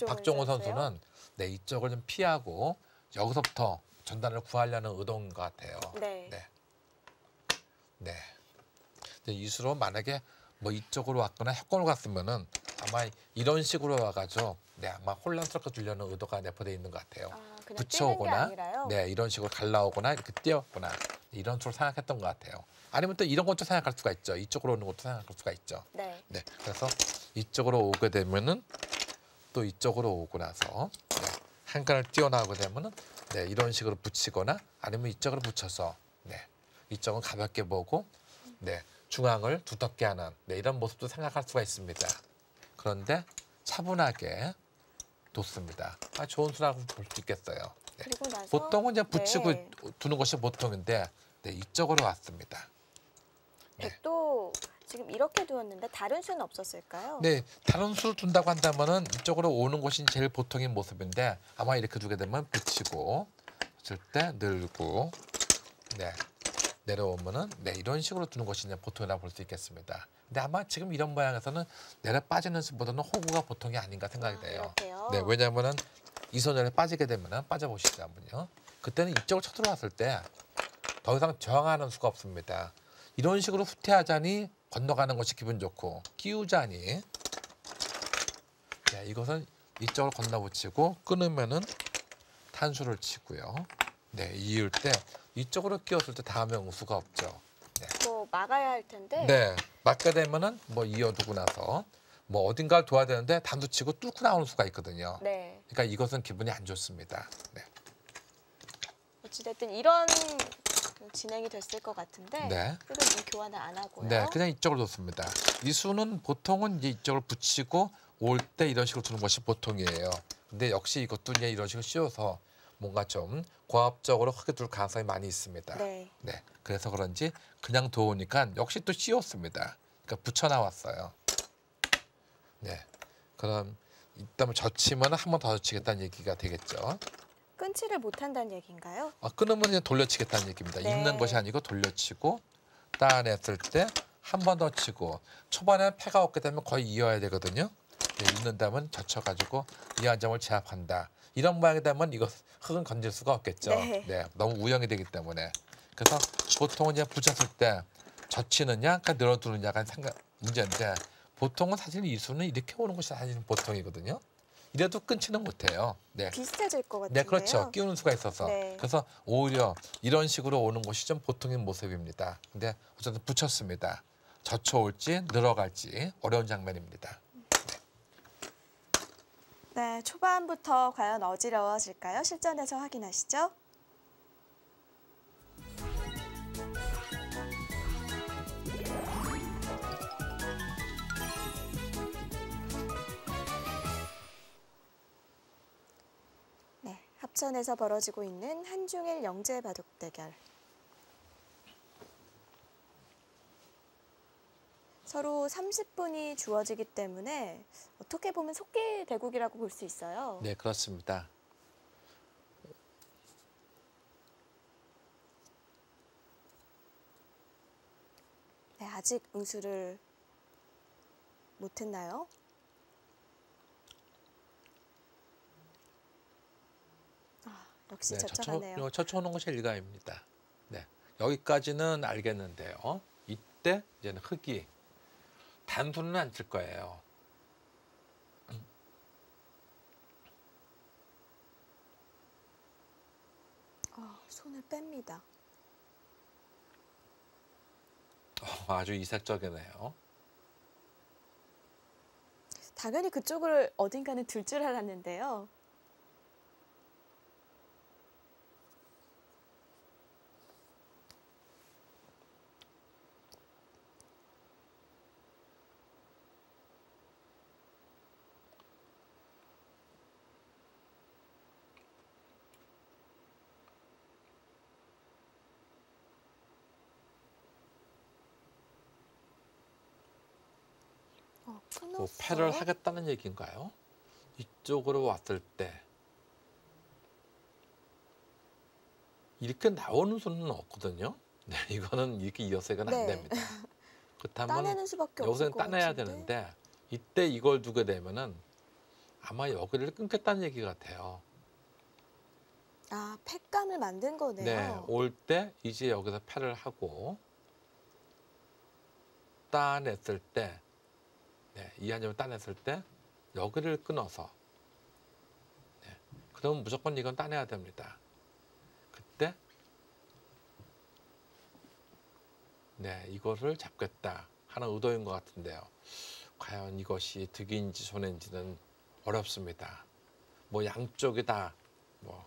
박종호 선수는 이쪽을 좀 피하고 여기서부터 전단을 구하려는 의도인 것 같아요. 이 수로 만약에 뭐 이쪽으로 왔거나 협공을 갔으면은 아마 이런 식으로 와가지고 아마 혼란스럽게 두려는 의도가 내포되어 있는 것 같아요. 붙여오거나 이런 식으로 갈라오거나 이렇게 띄었거나 이런 쪽으로 생각했던 것 같아요. 아니면 또 이런 것도 생각할 수가 있죠. 이쪽으로 오는 것도 생각할 수가 있죠. 그래서 이쪽으로 오게 되면은 또 이쪽으로 오고 나서 한 칸을 띄어나오게 되면은 이런 식으로 붙이거나 아니면 이쪽으로 붙여서 이쪽은 가볍게 보고 중앙을 두텁게 하는 이런 모습도 생각할 수가 있습니다. 그런데 차분하게 뒀습니다. 좋은 수라고 볼 수 있겠어요. 그리고 나서 보통은 이제 붙이고 두는 것이 보통인데 이쪽으로 왔습니다. 백도 지금 이렇게 두었는데 다른 수는 없었을까요? 다른 수를 둔다고 한다면은 이쪽으로 오는 것이 제일 보통인 모습인데 아마 이렇게 두게 되면 붙이고 했을 때 늘고 내려오면은 네, 이런 식으로 두는 것이 이제 보통이라고 볼 수 있겠습니다. 근데 아마 지금 이런 모양에서는 내려 빠지는 수보다는 호구가 보통이 아닌가 생각이 돼요. 그렇게요? 네, 왜냐하면은 이 손에 빠지게 되면은 빠져보시죠 한번요. 그때는 이쪽으로 쳐들어왔을 때 더 이상 저항하는 수가 없습니다. 이런 식으로 후퇴하자니 건너가는 것이 기분 좋고 끼우자니 네, 이것은 이쪽으로 건너붙이고 끊으면은 탄수를 치고요. 네, 이을 때 이쪽으로 끼웠을 때 다음에 응수가 없죠. 네. 뭐 막아야 할 텐데. 네, 맞게 되면은 뭐 이어두고 나서 뭐 어딘가를 둬야 되는데 단수 치고 뚫고 나오는 수가 있거든요. 네. 그러니까 이것은 기분이 안 좋습니다. 네. 어찌됐든 이런 진행이 됐을 것 같은데 네. 흙은 이 교환을 안 하고요. 네, 그냥 이쪽으로 뒀습니다. 이 수는 보통은 이제 이쪽을 붙이고 올 때 이런 식으로 두는 것이 보통이에요. 근데 역시 이것도 이제 이런 식으로 씌워서 뭔가 좀 고압적으로 크게 둘 가능성이 많이 있습니다. 네. 네, 그래서 그런지 그냥 도우니까 역시 또 씌웠습니다. 그러니까 붙여 나왔어요. 네, 그럼 이따면 젖히면 한 번 더 젖히겠다는 얘기가 되겠죠. 끊지를 못한다는 얘기인가요? 끊으면 이제 돌려치겠다는 얘기입니다. 네. 읽는 것이 아니고 돌려치고 따냈을 때 한 번 더 치고 초반에 패가 없게 되면 거의 이어야 되거든요. 네, 읽는다면 젖혀가지고 이 한 점을 제압한다. 이런 모양이 되면 이거 흙은 건질 수가 없겠죠. 네. 네, 너무 우영이 되기 때문에. 그래서 보통은 이제 붙였을 때 젖히느냐, 그러니까 늘어두느냐가 문제인데 보통은 사실 이 수는 이렇게 오는 것이 사실 보통이거든요. 이래도 끊지는 못해요. 네. 비슷해질 것 같은데요. 네, 그렇죠. 끼우는 수가 있어서. 네. 그래서 오히려 이런 식으로 오는 것이 좀 보통인 모습입니다. 근데 어쨌든 붙였습니다. 젖혀올지 늘어갈지 어려운 장면입니다. 네, 초반부터 과연 어지러워질까요? 실전에서 확인하시죠. 네, 합천에서 벌어지고 있는 한중일 영재 바둑 대결. 서로 30분이 주어지기 때문에 어떻게 보면 속기 대국이라고 볼 수 있어요. 네, 그렇습니다. 네, 아직 응수를 못했나요? 역시 네, 젖혀가네요. 젖혀오는 것이 일가입니다. 네, 여기까지는 알겠는데요. 이때 이제는 흙이 단수는 안 칠 거예요. 손을 뺍니다. 아주 이색적이네요. 당연히 그쪽을 어딘가는 들 줄 알았는데요. 뭐 패를 하겠다는 얘기인가요? 이쪽으로 왔을 때 이렇게 나오는 수는 없거든요. 네, 이거는 이렇게 이어서 이건 안 됩니다. 그렇다면 따내는 수밖에 없을 여기서는 것 따내야 같은데. 되는데 이때 이걸 두게 되면은 아마 여기를 끊겠다는 얘기 같아요. 아, 팩감을 만든 거네요. 네, 올 때 이제 여기서 패를 하고 따냈을 때 네, 이 한 점을 따냈을 때 여기를 끊어서 네, 그러면 무조건 이건 따내야 됩니다. 그때 네, 이거를 잡겠다 하는 의도인 것 같은데요. 과연 이것이 득인지 손해인지는 어렵습니다. 뭐 양쪽이 다 뭐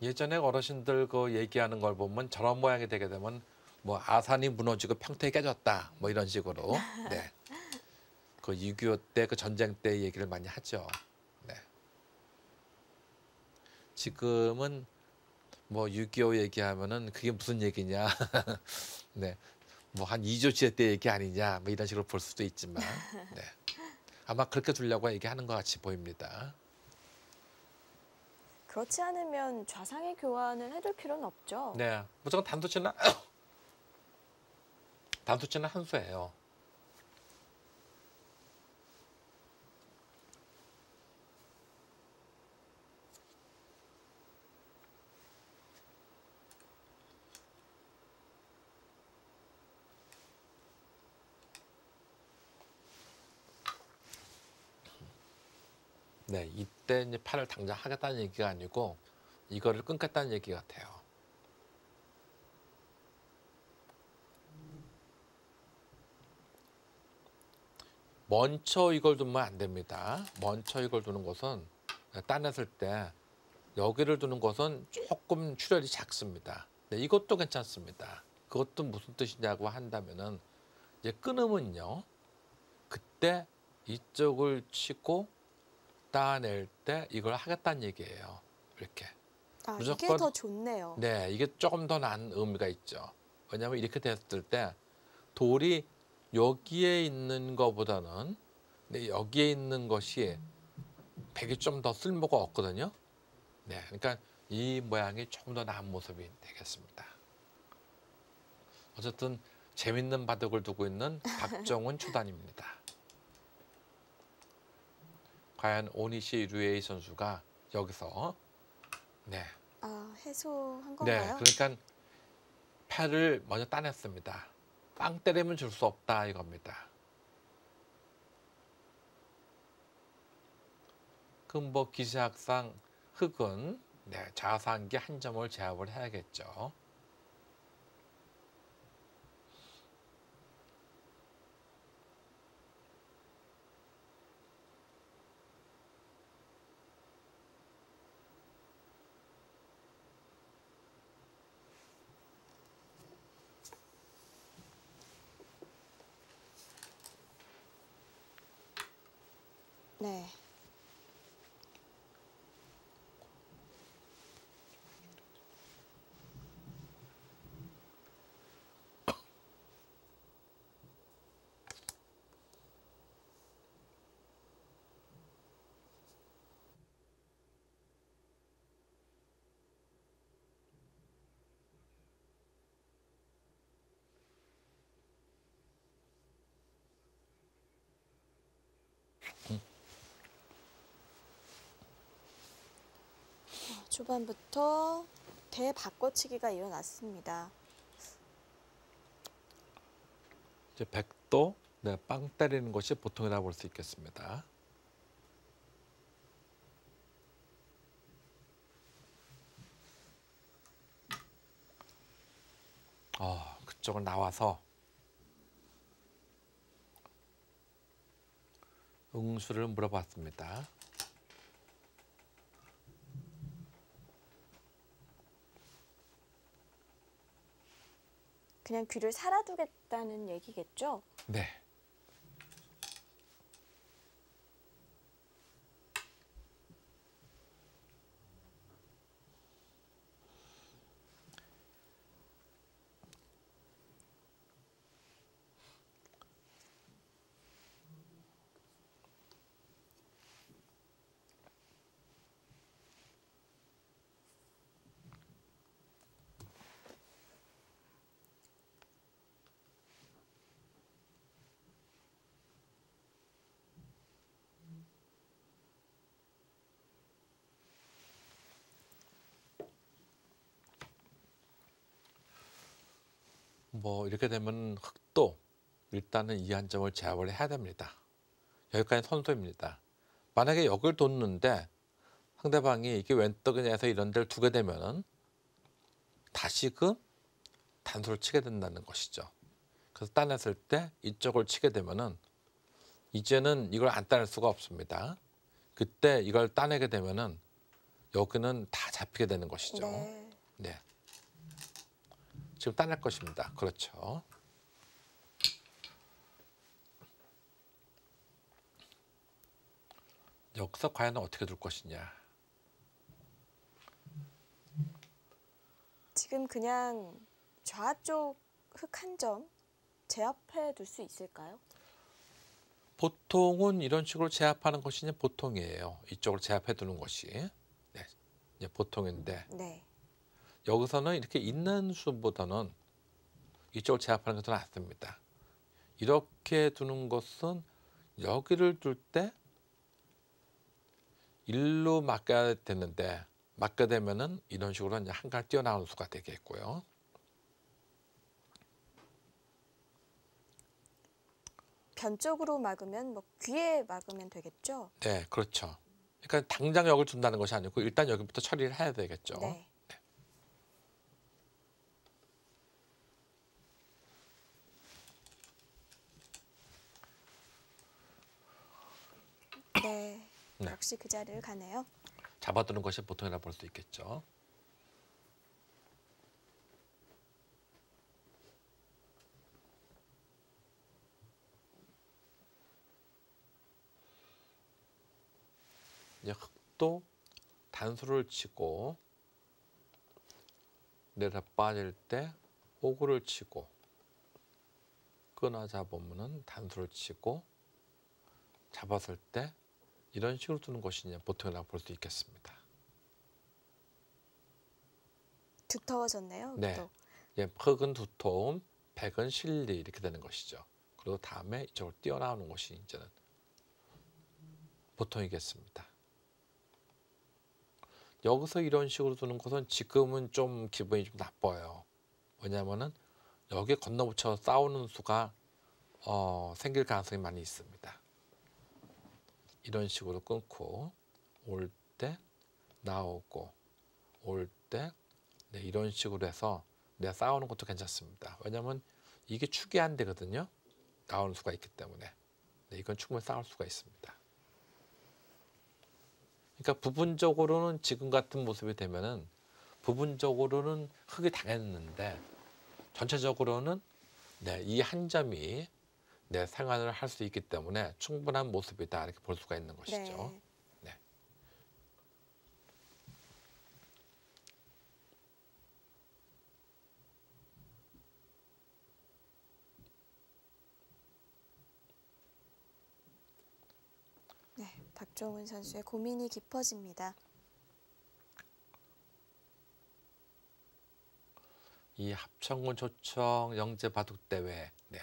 예전에 어르신들 그 얘기하는 걸 보면 저런 모양이 되게 되면 뭐 아산이 무너지고 평택이 깨졌다 뭐 이런 식으로 네. 그 6.25 때 그 전쟁 때 얘기를 많이 하죠. 네. 지금은 뭐 6.25 얘기하면은 그게 무슨 얘기냐. 네. 뭐 한 2조 시대 때 얘기 아니냐 뭐 이런 식으로 볼 수도 있지만 네. 아마 그렇게 두려고 얘기하는 것 같이 보입니다. 그렇지 않으면 좌상의 교환을 해둘 필요는 없죠. 네, 무조건 단수치는 단수치는 한 수예요. 네, 이때 이제 팔을 당장 하겠다는 얘기가 아니고 이거를 끊겠다는 얘기 같아요. 먼저 이걸 두면 안 됩니다. 먼저 이걸 두는 것은 따냈을 때 여기를 두는 것은 조금 출혈이 작습니다. 네, 이것도 괜찮습니다. 그것도 무슨 뜻이냐고 한다면은 이제 끊으면요. 그때 이쪽을 치고 따낼 때 이걸 하겠다는 얘기예요. 이렇게. 아, 무조건, 이게 더 좋네요. 네, 이게 조금 더 나은 의미가 있죠. 왜냐하면 이렇게 됐을 때 돌이 여기에 있는 것보다는 여기에 있는 것이 백이 좀 더 쓸모가 없거든요. 네, 그러니까 이 모양이 조금 더 나은 모습이 되겠습니다. 어쨌든 재밌는 바둑을 두고 있는 박정훈 초단입니다. 과연 오니시 류에이 선수가 여기서 해소한 건가요? 네, 그러니까 패를 먼저 따냈습니다. 빵 때리면 줄 수 없다 이겁니다. 그럼 뭐 기세학상 흑은 좌상기 한 점을 제압을 해야겠죠. 네. 초반부터 대바꿔치기가 일어났습니다. 이제 백도 빵 때리는 것이 보통이라 볼 수 있겠습니다. 그쪽을 나와서 응수를 물어봤습니다. 그냥 귀를 살아두겠다는 얘기겠죠? 네. 뭐 이렇게 되면 흑도 일단은 이 한 점을 제압을 해야 됩니다. 여기까지 선수입니다. 만약에 여기를 뒀는데 상대방이 이게 왼떡이냐해서 이런 데를 두게 되면은 다시금 단수를 치게 된다는 것이죠. 그래서 따냈을 때 이쪽을 치게 되면은 이제는 이걸 안 따낼 수가 없습니다. 그때 이걸 따내게 되면은 여기는 다 잡히게 되는 것이죠. 네. 지금 따낼 것입니다. 그렇죠. 여기서 과연 어떻게 둘 것이냐. 지금 그냥 좌쪽 흑 한 점 제압해 둘 수 있을까요? 보통은 이런 식으로 제압하는 것이 보통이에요. 이쪽으로 제압해 두는 것이. 네. 보통인데 네. 여기서는 이렇게 있는 수보다는 이쪽을 제압하는 것은 낫습니다. 이렇게 두는 것은 여기를 둘 때 일로 맡겨야 되는데 맡게 되면은 이런 식으로 이제 한칸 뛰어나오는 수가 되겠고요. 변 쪽으로 막으면 뭐 귀에 막으면 되겠죠? 네, 그렇죠. 그러니까 당장 여기를 둔다는 것이 아니고 일단 여기부터 처리를 해야 되겠죠. 네. 네. 네. 역시 그 자리를 가네요. 잡아두는 것이 보통이라 볼 수 있겠죠. 이제 흙도 단수를 치고 내려 빠질 때 오구를 치고 끊어 잡으면은 단수를 치고 잡았을 때 이런 식으로 두는 것이 이제 보통이라고 볼 수 있겠습니다. 두터워졌네요. 네. 또. 예, 흙은 두터움, 백은 실리 이렇게 되는 것이죠. 그리고 다음에 이쪽으로 뛰어나오는 것이 이제는 보통이겠습니다. 여기서 이런 식으로 두는 것은 지금은 좀 기분이 좀 나빠요. 왜냐하면은 여기에 건너붙여 싸우는 수가 생길 가능성이 많이 있습니다. 이런 식으로 끊고 올 때 나오고 올 때 네, 이런 식으로 해서 내가 싸우는 것도 괜찮습니다. 왜냐하면 이게 축이 안 되거든요. 나오는 수가 있기 때문에 네, 이건 충분히 싸울 수가 있습니다. 그러니까 부분적으로는 지금 같은 모습이 되면은 부분적으로는 흙이 당했는데 전체적으로는 네, 이 한 점이 네, 생활을 할 수 있기 때문에 충분한 모습이다 이렇게 볼 수가 있는 것이죠. 네. 네. 네. 박종훈 선수의 고민이 깊어집니다. 이 합천군 초청 영재 바둑 대회, 네.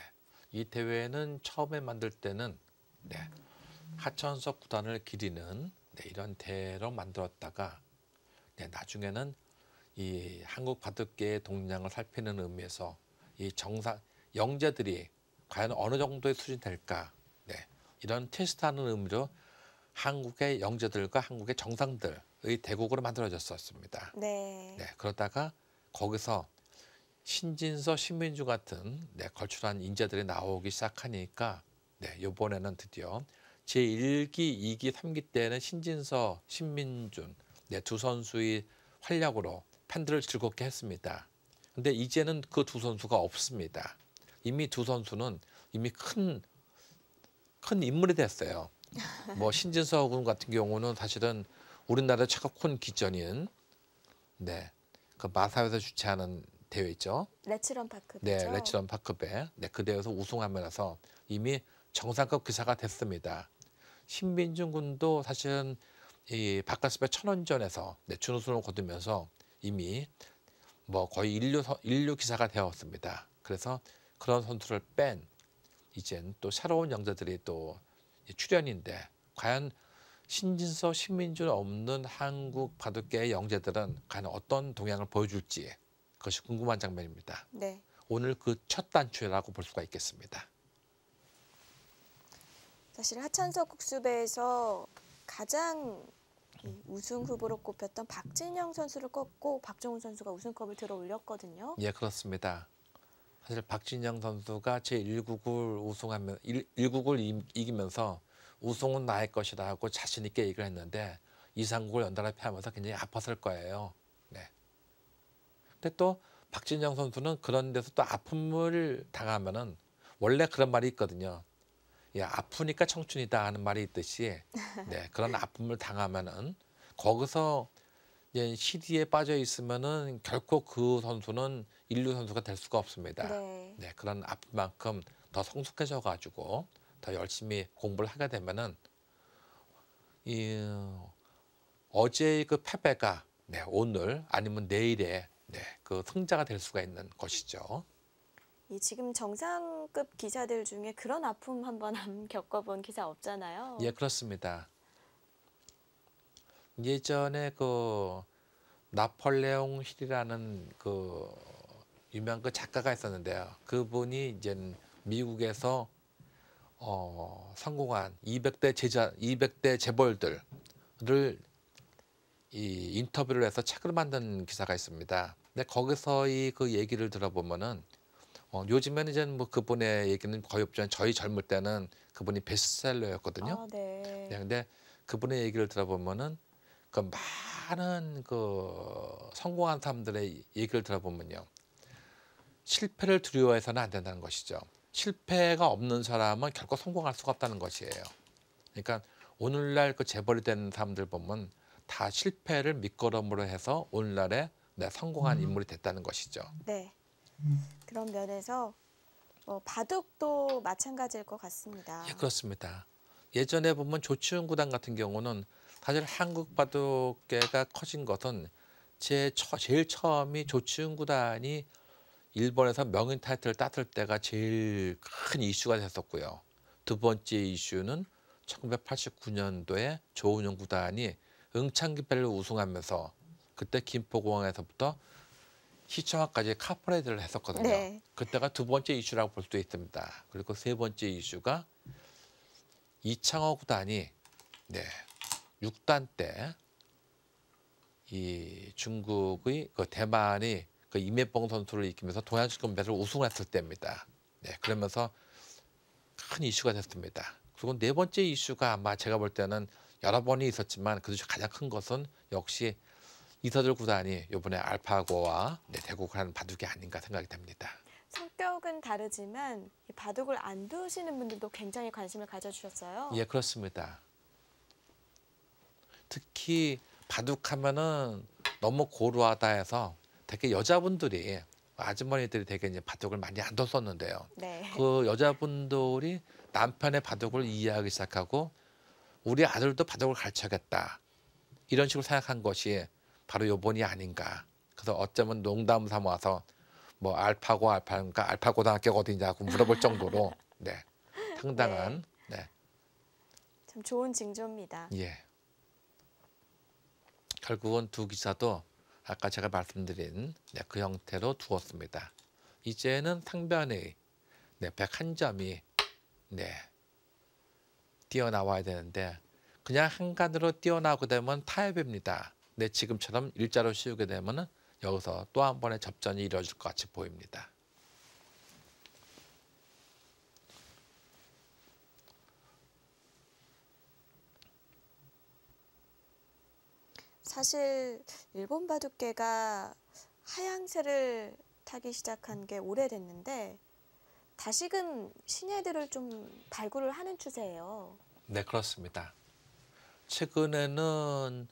이 대회는 처음에 만들 때는 네. 하천석 구단을 기리는 네, 이런 대회로 만들었다가 네, 나중에는 이 한국 바둑계의 동량을 살피는 의미에서 이 정상 영재들이 과연 어느 정도의 수준이 될까, 네. 이런 테스트하는 의미로 한국의 영재들과 한국의 정상들의 대국으로 만들어졌었습니다. 네. 네, 그러다가 거기서 신진서, 신민주 같은 네, 걸출한 인재들이 나오기 시작하니까 네, 이번에는 드디어 제1기, 2기, 3기 때는 신진서, 신민준 네, 두 선수의 활약으로 팬들을 즐겁게 했습니다. 근데 이제는 그 두 선수가 없습니다. 이미 두 선수는 이미 큰 인물이 됐어요. 뭐 신진서 군 같은 경우는 사실은 우리나라 최고 큰 기전인 네, 그 마사회에서 주최하는 대회 있죠. 레츠런 파크배죠. 네, 레츠런 파크배. 네, 그 대회에서 우승하면서 이미 정상급 기사가 됐습니다. 신민준 군도 사실은 이 바카스배 천원전에서 네, 준우승을 거두면서 이미 뭐 거의 인류 기사가 되었습니다. 그래서 그런 선수를 뺀 이젠 또 새로운 영재들이 또 출연인데 과연 신진서, 신민준 없는 한국 바둑계의 영재들은 과연 어떤 동향을 보여줄지 그것이 궁금한 장면입니다. 네. 오늘 그 첫 단추라고 볼 수가 있겠습니다. 사실 하천석 국수배에서 가장 우승 후보로 꼽혔던 박진영 선수를 꺾고 박종훈 선수가 우승컵을 들어 올렸거든요. 예, 그렇습니다. 사실 박진영 선수가 제1국을 우승하면 1국을 이기면서 우승은 나의 것이다 하고 자신 있게 얘기를 했는데 2, 3국을 연달아 패하면서 굉장히 아팠을 거예요. 네. 근데 또 박진영 선수는 그런 데서 또 아픔을 당하면은 원래 그런 말이 있거든요. 야, 아프니까 청춘이다 하는 말이 있듯이 네, 그런 아픔을 당하면은 거기서 시디에 빠져 있으면은 결코 그 선수는 인류 선수가 될 수가 없습니다. 네. 네, 그런 아픔만큼 더 성숙해져 가지고 더 열심히 공부를 하게 되면은 어제의 그 패배가 네, 오늘 아니면 내일에 네, 그 승자가 될 수가 있는 것이죠. 이 지금 정상급 기사들 중에 그런 아픔 한번 안 겪어본 기사 없잖아요. 예, 그렇습니다. 예전에 그 나폴레옹 힐이라는 그 유명한 그 작가가 있었는데요. 그분이 이제 미국에서 성공한 200대 재벌들을 이 인터뷰를 해서 책을 만든 기사가 있습니다. 근데 거기서 그 얘기를 들어보면은 요즘에는 이제 뭐 그분의 얘기는 거의 없지만 저희 젊을 때는 그분이 베스트셀러였거든요. 아, 네. 네, 근데 그분의 얘기를 들어보면은 그 많은 그 성공한 사람들의 얘기를 들어보면요, 실패를 두려워해서는 안 된다는 것이죠. 실패가 없는 사람은 결코 성공할 수가 없다는 것이에요. 그러니까 오늘날 그 재벌이 된 사람들 보면 다 실패를 밑거름으로 해서 오늘날에 성공한 인물이 됐다는 것이죠. 네. 그런 면에서 바둑도 마찬가지일 것 같습니다. 예, 그렇습니다. 예전에 보면 조치훈 구단 같은 경우는 사실 한국 바둑계가 커진 것은 제일 처음이 조치훈 구단이 일본에서 명인 타이틀을 땄을 때가 제일 큰 이슈가 됐었고요. 두 번째 이슈는 1989년도에 조은영 구단이 응창기패를 우승하면서 그때 김포공항에서부터 시청학까지 카퍼레이드를 했었거든요. 네. 그때가 두 번째 이슈라고 볼 수 있습니다. 그리고 세 번째 이슈가 이창호 구단이 6단 때 이 중국의 그 대만이 그 임혜봉 선수를 이기면서 동양축구연맹을 우승했을 때입니다. 네, 그러면서 큰 이슈가 됐습니다. 그리고 네 번째 이슈가 아마 제가 볼 때는 여러 번이 있었지만 그중에 가장 큰 것은 역시 이서들 구단이 이번에 알파고와 대국을 하는 바둑이 아닌가 생각이 됩니다. 성격은 다르지만 이 바둑을 안 두시는 분들도 굉장히 관심을 가져주셨어요. 예, 그렇습니다. 특히 바둑하면은 너무 고루하다 해서 되게 여자분들이 아주머니들이 되게 이제 바둑을 많이 안 뒀었는데요. 네. 그 여자분들이 남편의 바둑을 이해하기 시작하고 우리 아들도 바둑을 가르쳐야겠다 이런 식으로 생각한 것이 바로 요번이 아닌가. 그래서 어쩌면 농담 삼아서 뭐 알파고니까 알파고등학교가 어디냐고 물어볼 정도로 상당한 참 좋은 징조입니다. 예. 결국은 두 기사도 아까 제가 말씀드린 그 형태로 두었습니다. 이제는 상변의 101점이 뛰어나와야 되는데 그냥 한간으로 뛰어나오게 되면 타협입니다. 지금처럼 일자로 씌우게 되면 여기서 또 한 번의 접전이 이루어질 것 같이 보입니다. 사실 일본 바둑계가 하향세를 타기 시작한 게 오래됐는데 다시금 신예들을 좀 발굴을 하는 추세예요. 네, 그렇습니다. 최근에는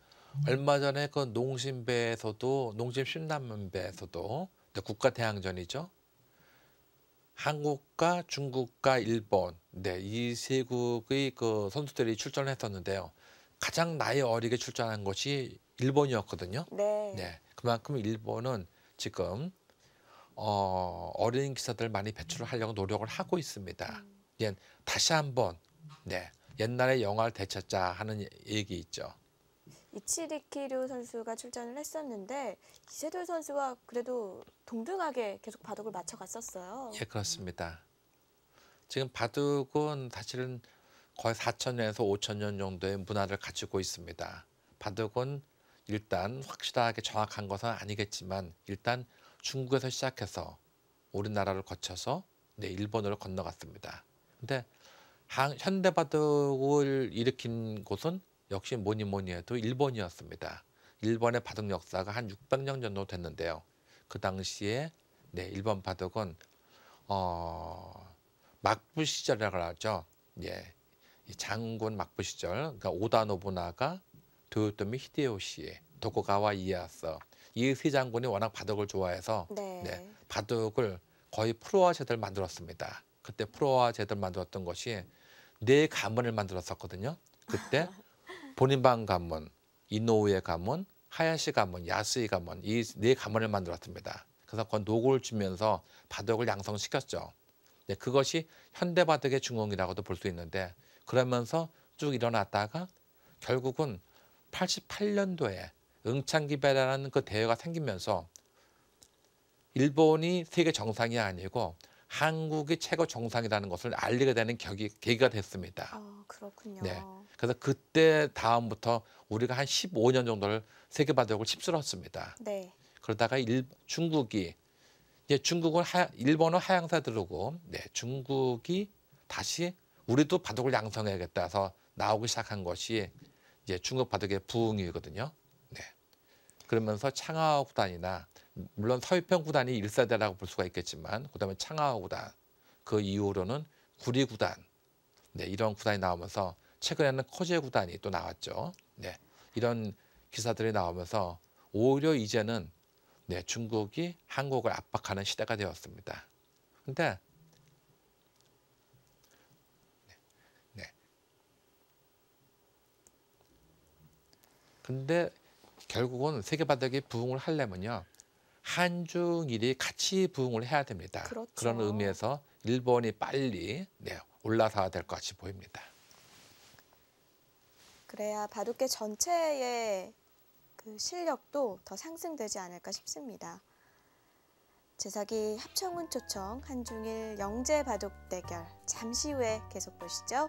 얼마 전에 그 농심배에서도 농심 신라면배에서도 국가대항전이죠. 한국과 중국과 일본 이 세 국의 그 선수들이 출전을 했었는데요. 가장 나이 어리게 출전한 것이 일본이었거든요. 네. 그만큼 일본은 지금 어린 기사들 많이 배출을 하려고 노력을 하고 있습니다. 다시 한번 옛날에 영화를 되찾자 하는 얘기 있죠. 이치리키류 선수가 출전을 했었는데 이세돌 선수와 그래도 동등하게 계속 바둑을 맞춰갔었어요. 예, 그렇습니다. 지금 바둑은 사실은 거의 4,000년에서 5,000년 정도의 문화를 가지고 있습니다. 바둑은 일단 확실하게 정확한 것은 아니겠지만 일단 중국에서 시작해서 우리나라를 거쳐서 일본으로 건너갔습니다. 근데 현대 바둑을 일으킨 곳은 역시 뭐니 해도 일본이었습니다. 일본의 바둑 역사가 한 600년 정도 됐는데요. 그 당시에 일본 바둑은 막부 시절이라고 하죠. 이 장군 막부 시절, 그러니까 오다 노부나가, 도요토미 히데요시, 도쿠가와 이에야스 이 세 장군이 워낙 바둑을 좋아해서 바둑을 거의 프로화 제도를 만들었습니다. 그때 프로화 제도를 만들었던 것이 4가문을 만들었었거든요. 그때 본인방 가문, 이노우에 가문, 하야시 가문, 야스이 가문 이 네 가문을 만들었습니다. 그래서 그 녹을 주면서 바둑을 양성시켰죠. 네, 그것이 현대 바둑의 중흥이라고도 볼 수 있는데 그러면서 쭉 일어났다가 결국은 88년도에 응창기베라는 그 대회가 생기면서 일본이 세계 정상이 아니고 한국이 최고 정상이라는 것을 알리게 되는 계기가 됐습니다. 아, 그렇군요. 네. 그래서 그때 다음부터 우리가 한 15년 정도를 세계 바둑을 휩쓸었습니다. 네. 그러다가 중국은 일본어 하향세 들어오고 중국이 다시 우리도 바둑을 양성해야겠다 해서 나오기 시작한 것이 이제 중국 바둑의 부흥이거든요. 네. 그러면서 창하오 구단이나 물론 서유평 구단이 1세대라고 볼 수가 있겠지만 그다음에 창하오 구단 그 이후로는 구리 구단 이런 구단이 나오면서 최근에는 코제 구단이 또 나왔죠. 네. 이런 기사들이 나오면서 오히려 이제는 중국이 한국을 압박하는 시대가 되었습니다. 근데 근데 결국은 세계 바둑이 부흥을 하려면요. 한중일이 같이 부흥을 해야 됩니다. 그렇죠. 그런 의미에서 일본이 빨리 올라서야 될 것 같이 보입니다. 그래야 바둑계 전체의 그 실력도 더 상승되지 않을까 싶습니다. 제사기 합천군 초청 한중일 영재 바둑 대결 잠시 후에 계속 보시죠.